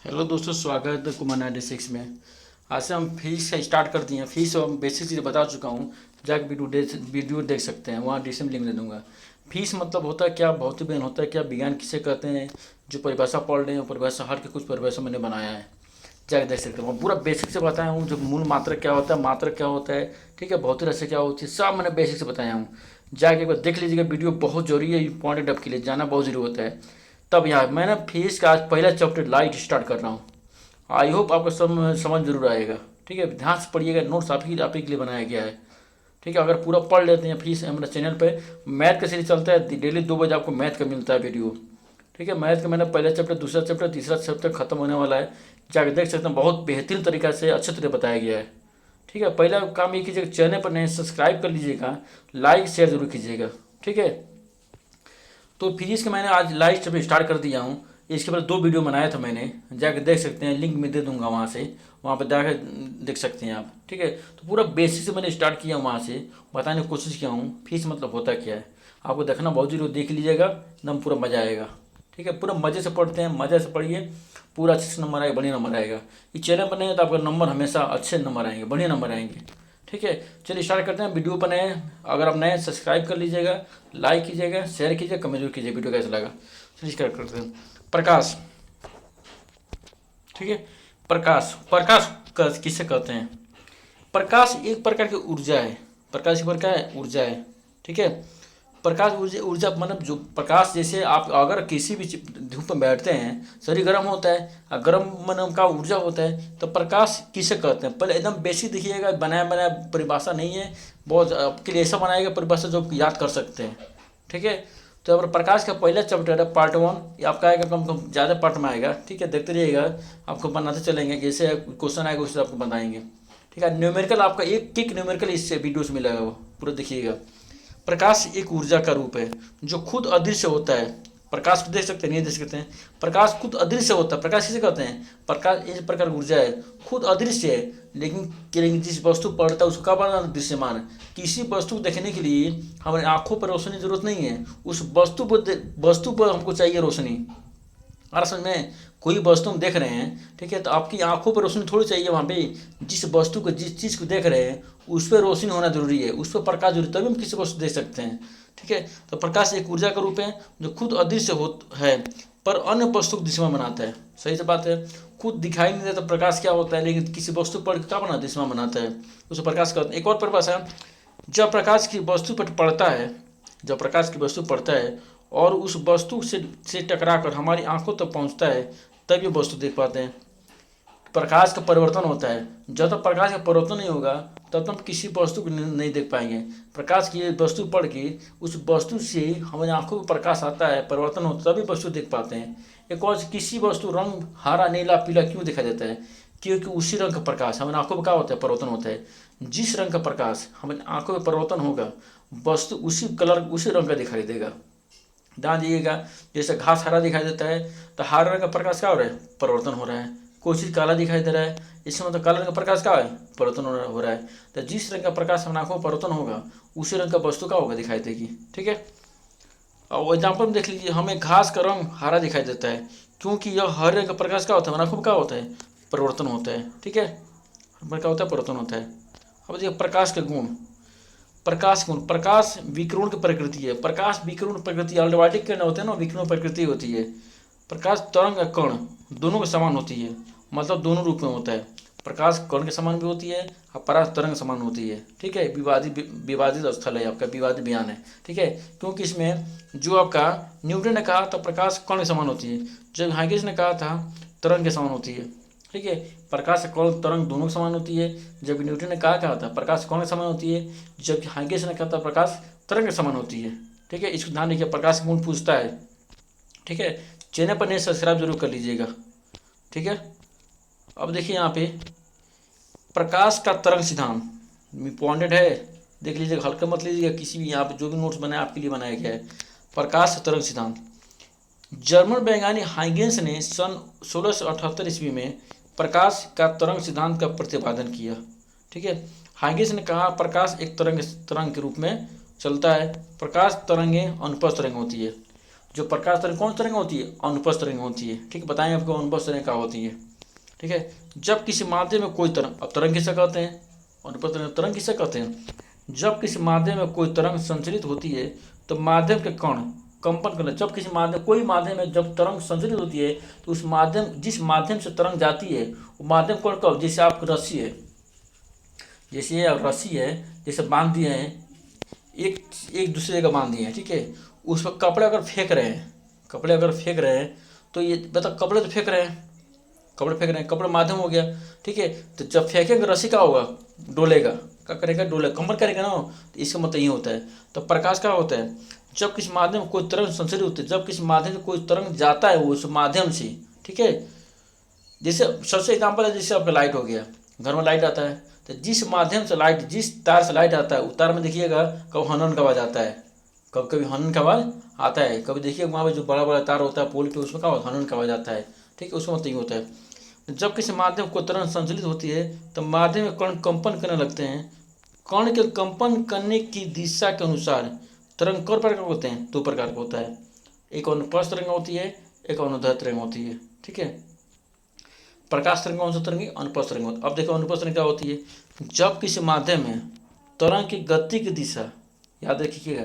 Hello दोस्तों, स्वागत है कुमार 96 में। आज से हम फीस का स्टार्ट कर दिए हैं। फीस हम बेसिक चीज़ें बता चुका हूँ। जाकर वीडियो देख सकते हैं, वहाँ डिस्क्रिप्शन लिंक दे दूँगा। फीस मतलब होता है क्या, भौतिक विज्ञान होता है क्या, विज्ञान किसे कहते हैं, जो परिभाषा पढ़ रहे हैं परिभाषा हर के कुछ परिभाषा मैंने बनाया है, जाकर देख सकते हैं। वहाँ पूरा बेसिक से बताया हूँ, जो मूल मात्रक क्या होता है, मात्रक क्या होता है, ठीक है, भौतिक राशि क्या होती है, सब मैंने बेसिक से बताया हूँ। जाके एक बार देख लीजिएगा, वीडियो बहुत जरूरी है, इंपॉर्टेंट आपके लिए जाना बहुत जरूरी होता है। तब यहाँ मैंने फीस का आज पहला चैप्टर लाइट स्टार्ट कर रहा हूँ। आई होप आपको समझ जरूर आएगा। ठीक है, ध्यान से पढ़िएगा, नोट्स आप ही के लिए बनाया गया है। ठीक है, अगर पूरा पढ़ लेते हैं फीस हमारे चैनल पे मैथ का सीरीज चलता है, डेली 2 बजे आपको मैथ का मिलता है वीडियो। ठीक है, मैथ का मैंने पहला चैप्टर, दूसरा चैप्टर, तीसरा चैप्टर खत्म होने वाला है। जाकर देख सकते हैं, बहुत बेहतरीन तरीका से अच्छे तरह बताया गया है। ठीक है, पहला काम ये कीजिएगा, चैनल पर नए सब्सक्राइब कर लीजिएगा, लाइक शेयर जरूर कीजिएगा। ठीक है, तो फिजिक्स का मैंने आज लाइव स्टेप स्टार्ट कर दिया हूँ। इसके बाद 2 वीडियो बनाया था मैंने, जाकर देख सकते हैं, लिंक मैं दे दूंगा वहाँ से, वहाँ पर जाकर देख सकते हैं आप। ठीक है, तो पूरा बेसिक से मैंने स्टार्ट किया वहाँ से, बताने की कोशिश किया हूँ फीस मतलब होता क्या है। आपको देखना बहुत जरूरी, देख लीजिएगा, एकदम पूरा मज़ा आएगा। ठीक है, पूरा मज़े से पढ़ते हैं, मज़े से पढ़िए, पूरा अच्छे से नंबर आएगा, बढ़िया नंबर आएगा। ये चैनल पर नहीं है तो आपका नंबर हमेशा अच्छे नंबर आएंगे, बढ़िया नंबर आएंगे। ठीक है, चलिए स्टार्ट करते हैं। वीडियो पर नए, अगर आप नए सब्सक्राइब कर लीजिएगा, लाइक कीजिएगा, शेयर कीजिएगा, कमेंट जरूर कीजिए वीडियो कैसा लगा। चलिए स्टार्ट करते हैं। प्रकाश। ठीक है, प्रकाश, किसे कहते हैं? प्रकाश एक प्रकार की ऊर्जा है। प्रकाश एक प्रकार है ऊर्जा है। ठीक है, प्रकाश ऊर्जा, ऊर्जा मतलब जो प्रकाश, जैसे आप अगर किसी भी धूप में बैठते हैं, शरीर गर्म होता है, और गर्म मन का ऊर्जा होता है, तो प्रकाश किसे कहते हैं? पहले एकदम बेसिक देखिएगा, बनाया बनाया परिभाषा नहीं है, बहुत आपके लिए ऐसा बनाएगा परिभाषा जो आप याद कर सकते हैं। ठीक है, तो अगर प्रकाश का पहला चैप्टर है पार्ट 1, ये आपका आएगा, कम ज़्यादा पार्ट में आएगा। ठीक है, देखते रहिएगा, आपको बनाते चलेंगे, जैसे क्वेश्चन आएगा उससे आपको बताएंगे। ठीक है, न्यूमेरिकल आपका एक न्यूमेरिकल इससे वीडियो से मिलेगा, वो पूरा देखिएगा। प्रकाश एक ऊर्जा का रूप है जो खुद अदृश्य होता है। प्रकाश को देख सकते हैं, नहीं देख सकते हैं, प्रकाश खुद अदृश्य होता है। प्रकाश किसे कहते हैं? प्रकाश एक प्रकार की ऊर्जा है, खुद अदृश्य है, लेकिन जिस वस्तु पड़ता है उसको क्या बना दृश्यमान। किसी वस्तु को देखने के लिए हमारी आंखों पर रोशनी की जरूरत नहीं है, उस वस्तु पर हमको चाहिए रोशनी। और समझ में, कोई वस्तु हम देख रहे हैं, ठीक है, तो आपकी आंखों पर रोशनी थोड़ी चाहिए वहाँ पे। जिस वस्तु को, जिस चीज़ को देख रहे हैं, उस पर रोशनी होना जरूरी है, उस पर प्रकाश जरूरी, तभी हम किसी वस्तु देख सकते हैं। ठीक है, तो प्रकाश एक ऊर्जा का रूप है जो खुद अदृश्य है पर अन्य वस्तु को दृश्यमान बनाता है। सही से बात है, खुद दिखाई नहीं देता प्रकाश क्या होता है, लेकिन किसी वस्तु पर क्या बनाता है, दृश्यमान बनाता है, उसे प्रकाश कहते हैं। एक और परिभाषा, जब प्रकाश की वस्तु पर पड़ता है, जब प्रकाश की वस्तु पड़ता है और उस वस्तु से टकरा कर हमारी आंखों तक पहुंचता है, तब ये वस्तु देख पाते हैं। प्रकाश का परिवर्तन होता है, जब तक प्रकाश का परिवर्तन नहीं होगा तब तक हम किसी वस्तु को नहीं देख पाएंगे। प्रकाश की वस्तु पढ़ के उस वस्तु से हमारी आंखों में प्रकाश आता है, परिवर्तन होता है, तभी वस्तु देख पाते हैं। एक और, किसी वस्तु रंग हरा, नीला, पीला क्यों दिखाई देता है? क्योंकि उसी रंग का प्रकाश हमारी आंखों में क्या होता है, परिवर्तन होता है। जिस रंग का प्रकाश हमारी आंखों में परिवर्तन होगा, वस्तु उसी कलर, उसी रंग का दिखाई देगा। ध्यान दीजिएगा, जैसे घास हरा दिखाई देता है तो हरा रंग का प्रकाश क्या हो रहा है, परिवर्तन हो रहा है। कोई चीज़ काला दिखाई दे रहा है, इसका मतलब काला रंग का प्रकाश क्या है, परिवर्तन हो रहा है। तो जिस रंग का प्रकाश हमारी आंखों में परिवर्तन होगा, उसी रंग का वस्तु क्या होगा, दिखाई देगी। ठीक है, और एग्जाम्पल में देख लीजिए, हमें घास का रंग हरा दिखाई देता है क्योंकि यह हरे रंग का प्रकाश क्या होता है, हमारी आंखों में क्या होता है, परिवर्तन होता है। ठीक है, हमारे क्या होता है, परिवर्तन होता है। अब देखिए प्रकाश के गुण। प्रकाश गुण, प्रकाश विकिरण की प्रकृति है। प्रकाश विकिरण प्रकृति, अल्टरवाटिक किरण होते हैं ना, विकिरण प्रकृति होती है। प्रकाश तरंग और कण दोनों के समान होती है, मतलब दोनों रूप में होता है। प्रकाश कण के समान भी होती है और प्रकाश तरंग समान होती है। ठीक है, विवादित स्थल है आपका, विवादित बयान है। ठीक है, क्योंकि इसमें जो आपका न्यूटन ने कहा था प्रकाश कण के समान होती है, जब हाइगेंस ने कहा था तरंग के समान होती है। ठीक है, प्रकाश कण तरंग दोनों के समान होती है, जबकि न्यूटन ने कहा था प्रकाश कण के समान होती है, जबकि हाइगेंस ने कहा था प्रकाश तरंग के समान होती है। ठीक है, इसको ध्यान रखिए, प्रकाश गुण पूछता है। ठीक है, चैनल पर नए सब्सक्राइब जरूर कर लीजिएगा। ठीक है, अब देखिए यहाँ पे प्रकाश का तरंग सिद्धांत इंपॉर्टेंट है, देख लीजिएगा, हल्का मत लीजिएगा। किसी भी यहाँ पे जो भी नोट्स बनाया आपके लिए बनाया गया है। प्रकाश का तरंग सिद्धांत, जर्मन वैज्ञानिक हाइगेंस ने सन 1678 ईस्वी में प्रकाश का तरंग सिद्धांत का प्रतिपादन किया। ठीक है, हाइगेंस ने कहा प्रकाश एक तरंग के रूप में चलता है। प्रकाश तरंगें अनुप्रस्थ तरंग होती है। जो प्रकाश तरंग कौन सी तरंग होती है? अनुप्रस्थ तरंग होती है। ठीक है, बताएंगे आपको अनुप्रस्थ तरंग क्या होती है। ठीक है, जब किसी माध्यम में कोई तरंग, अब तरंग किसे कहते हैं? अनुप्रस्थ तरंग। तरंग किसे कहते हैं? जब किसी माध्यम में कोई तरंग संचरित होती है तो माध्यम के कण कंपन करने, जब किसी माध्यम, कोई माध्यम में जब तरंग संचरित होती है तो उस माध्यम, जिस माध्यम से तरंग जाती है वो माध्यम कौन कब, जैसे आपकी रस्सी है, जैसे ये रस्सी है, जैसे बांध दिए हैं, एक एक दूसरे जगह बांध दिए हैं, ठीक है, उस पर कपड़े अगर फेंक रहे हैं, कपड़े अगर फेंक रहे हैं तो ये मतलब कपड़े तो फेंक रहे हैं, कपड़े फेंक रहे हैं, कपड़े माध्यम हो गया। ठीक है, तो जब फेंकेंगे रस्सी क्या होगा? डोलेगा। क्या करेगा? डोलेगा, कंपन करेगा ना। तो इसका मतलब ये होता है। तो प्रकाश क्या होता है? जब किसी माध्यम में कोई तरंग संचरित होती है, जब किसी माध्यम से कोई तरंग जाता है उस माध्यम से, ठीक है, जैसे सबसे एग्जाम्पल है, जैसे आपका लाइट हो गया, घर में लाइट आता है, तो जिस माध्यम से लाइट, जिस तार से लाइट आता है उस तार में देखिएगा कब हनन का आवाज़ आता है, कब कभी हनन का आवाज़ आता है, कभी देखिए वहाँ पे जो बड़ा बड़ा तार होता है पोल पे, उसमें क्या हनन का आवाज़ आता है। ठीक है, उसमें मतलब ये होता है। जब किसी माध्यम को तरंग संचलित होती है तो माध्यम में कण कंपन करने लगते हैं। कण के कंपन करने की दिशा के अनुसार तरंग कई प्रकार के होते हैं? 2 प्रकार का होता है। एक अनुप्रस्थ तरंग होती है, एक अनुदैर्ध्य तरंग होती है। ठीक है, प्रकाश तरंग कौन सा तरंग? अनुप्रस्थ तरंग होती है। अब देखो अनुप्रस्थ तरंग क्या होती है? जब किसी माध्यम में तरंग की गति की दिशा, याद रखिएगा,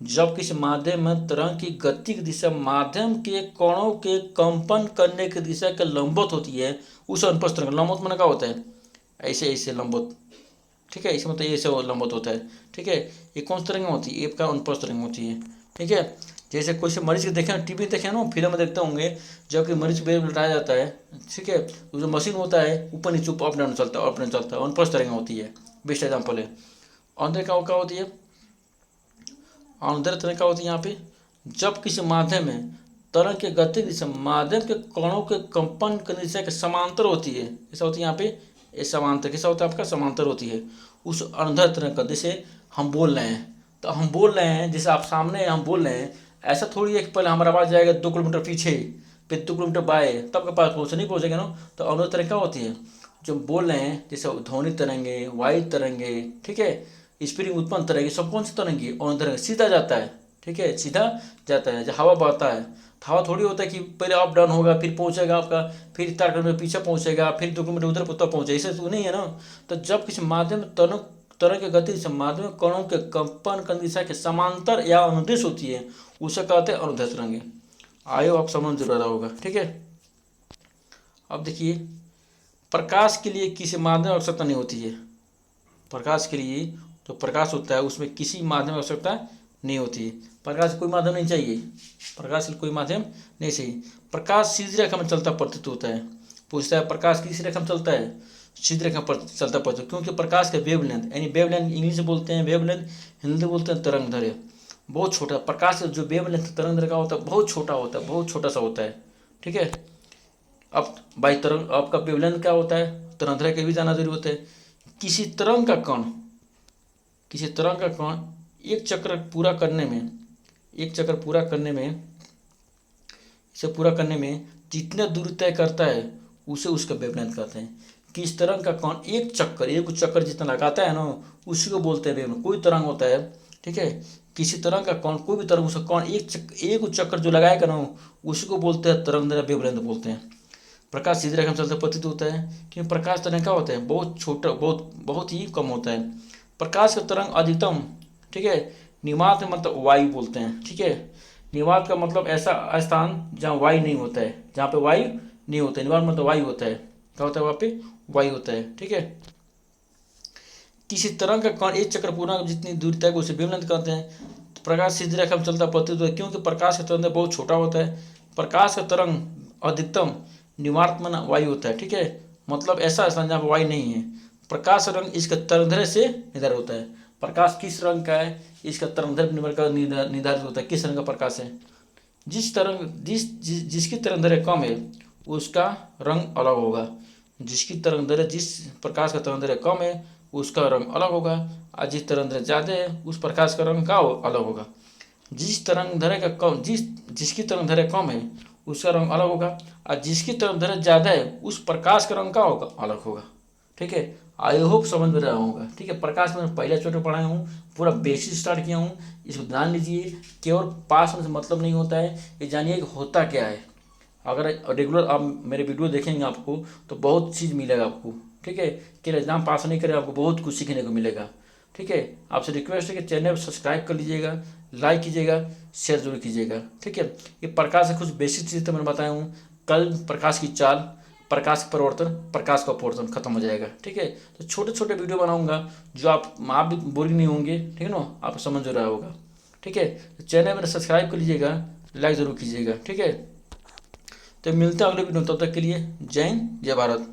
जब किसी माध्यम में तरंग की गति की दिशा माध्यम के कणों के कंपन करने की दिशा के लंबवत होती है, उस अनुप्रस्थ तरंग। लंबवत माने क्या होता है? ऐसे ऐसे लंबवत। ठीक है, इसमें मतलब ऐसे लंबवत होता है। ठीक है, ये कौन सी तरंग होती है? एक का अनुप्रस्थ तरंग होती है। ठीक है, जैसे कोई से मरीज के देखे ना, टीवी देखे ना, फिल्म में देखते होंगे, जब कि मरीज बेड लटाया जाता है, ठीक है, तो जो मशीन होता है ऊपर नीचे अप डाउन चलता है, अप डाउन चलता है, अनुप्रस्थ तरंग होती है। बेस्ट एग्जाम्पल है। अंदर क्या होती है? अंदर तरंग क्या होती है यहाँ पे? जब किसी माध्यम में तरंग की गति की दिशा माध्यम के कणों के कंपन की दिशा के समांतर होती है। ऐसा होती है यहाँ पे, ये समांतर कैसा होता है आपका? समांतर होती है उस अंदर तरंग का। जैसे हम बोल रहे हैं, तो हम बोल रहे हैं, जैसे आप सामने हम बोल रहे हैं, ऐसा थोड़ी है कि पहले हमारा आवाज़ जाएगा 2 किलोमीटर पीछे, फिर 2 किलोमीटर बाएँ, तब के पास पहुँचे, नहीं पहुँचेगा ना। तो अंदर तरंग क्या होती है? जो बोल रहे हैं, जैसे ध्वनि तरंगे, वायु तरंगे, ठीक है, स्प्रिंग उत्पन्न तरंगे, सब कौन सी तरंगी? और तरंग सीधा जाता है। ठीक है, सीधा जाता है। जब हवा बहता है तो हवा थोड़ी होता है कि पहले अप डाउन होगा, फिर पहुंचेगा आपका, फिर 4 किलोमीटर पीछे पहुंचेगा, फिर 2 किलोमीटर उधर तब पहुंचे, ऐसे तो नहीं है ना। तो जब किसी माध्यम तरंग तरंग की गति से माध्यम कणों के कंपन की दिशा के समांतर या अनुदिश होती है, उसे कहते हैं अनुदैर्ध्य तरंगे। आयो आप समझ जरूर रहा होगा। ठीक है, अब देखिए, प्रकाश के लिए किसी माध्यम की आवश्यकता नहीं होती है। प्रकाश के लिए जो प्रकाश होता है उसमें किसी माध्यम की आवश्यकता नहीं होती है। प्रकाश से कोई माध्यम नहीं चाहिए, प्रकाश से कोई माध्यम नहीं चाहिए। प्रकाश सीधी रेखा में चलता प्रतीत होता है। पूछता है प्रकाश किस रेखा में चलता है? सीधी रेखा पर चलता प्रतीत, क्योंकि प्रकाश का वेवलेंथ, यानी वेवलेंथ इंग्लिश में बोलते हैं, वेवलेंथ हिंदी बोलते हैं तरंग दैर्घ्य, बहुत छोटा। प्रकाश का जो वेवलेंथ तरंग दैर्घ्य का होता है बहुत छोटा होता है, बहुत छोटा सा होता है। ठीक है, अब बाई तरंग आपका वेवलेंथ क्या होता है? तरंग दैर्घ्य के भी जाना जरूरी होता है। किसी तरंग का कण, किसी तरंग का कण एक चक्र पूरा करने में, एक चक्र पूरा करने में, इसे पूरा करने में जितने दूरी तय करता है उसे उसका वेवलेंथ कहते हैं। किस तरंग का कण एक चक्कर जितना लगाता है ना, उसी को बोलते हैं वेवलेंथ। कोई तरंग होता है, ठीक है, किसी तरंग का कण, कोई भी तरंग, उसका कण एक चक्कर जो लगाएगा ना, उसी को बोलते हैं तरंग दैर्घ्य, वेवलेंथ बोलते हैं। प्रकाश सीधी रेखा में चलते प्रतीत होता है, क्योंकि प्रकाश तरंग क्या होता है? बहुत छोटा, बहुत ही कम होता है। प्रकाश का तरंग अधिकतम, ठीक है, निवात मतलब वायु बोलते हैं। ठीक है, निवात का मतलब ऐसा स्थान जहाँ वायु नहीं होता है, जहाँ पे वायु नहीं होता है, निवात मतलब वायु होता है। क्या होता है? वहाँ पे वायु होता है। ठीक है, किसी तरंग का कण एक चक्र पूरा जितनी दूरी तय उसे वेवलेंथ कहते हैं। तो प्रकाश सीधी रेखा में चलता प्रतीत होता है, क्योंकि प्रकाश का तरंग बहुत छोटा होता है। प्रकाश का तरंग अधिकतम निवात माना वायु होता है। ठीक है, मतलब ऐसा स्थान जहाँ पर वायु नहीं है। प्रकाश रंग इसके तरंगदैर्घ्य से निर्धारित होता है। प्रकाश किस रंग का है, इसका तरंगदैर्घ्य निर्धारित होता है किस रंग का प्रकाश है। जिसकी तरंगदैर्घ्य कम है उसका रंग अलग होगा। जिसकी तरंगदैर्घ्य, जिस प्रकाश का तरंगदैर्घ्य कम है उसका रंग अलग होगा, और जिस तरंगदैर्घ्य ज़्यादा है उस प्रकाश का रंग का अलग होगा। जिसकी तरंगदैर्घ्य कम है उसका रंग अलग होगा, और जिसकी तरंगदैर्घ्य ज़्यादा है उस प्रकाश का रंग का होगा अलग होगा। ठीक है, आई होप समझ में रहा होगा। ठीक है, प्रकाश में पहला चैप्टर पढ़ाया हूँ, पूरा बेसिक स्टार्ट किया हूँ। इसको जान लीजिए, केवल पास होने से मतलब नहीं होता है, ये जानिए कि होता क्या है। अगर रेगुलर आप मेरे वीडियो देखेंगे आपको तो बहुत चीज़ मिलेगा आपको। ठीक है, कि एग्जाम पास नहीं करें, आपको बहुत कुछ सीखने को मिलेगा। ठीक है, आपसे रिक्वेस्ट है कि चैनल सब्सक्राइब कर लीजिएगा, लाइक कीजिएगा, शेयर जरूर कीजिएगा। ठीक है, ये प्रकाश से कुछ बेसिक चीज़ तो मैंने बताया हूँ। कल प्रकाश की चाल, प्रकाश परिवर्तन, प्रकाश का अपवर्तन खत्म हो जाएगा। ठीक है, तो छोटे छोटे वीडियो बनाऊंगा जो आप भी बोरिंग नहीं होंगे। ठीक है ना, आप समझ रहा होगा। ठीक है, तो चैनल मेरा सब्सक्राइब कर लीजिएगा, लाइक ज़रूर कीजिएगा। ठीक है, तो मिलते हैं अगले वीडियो में, तब तक के लिए जय हिंद, जय भारत।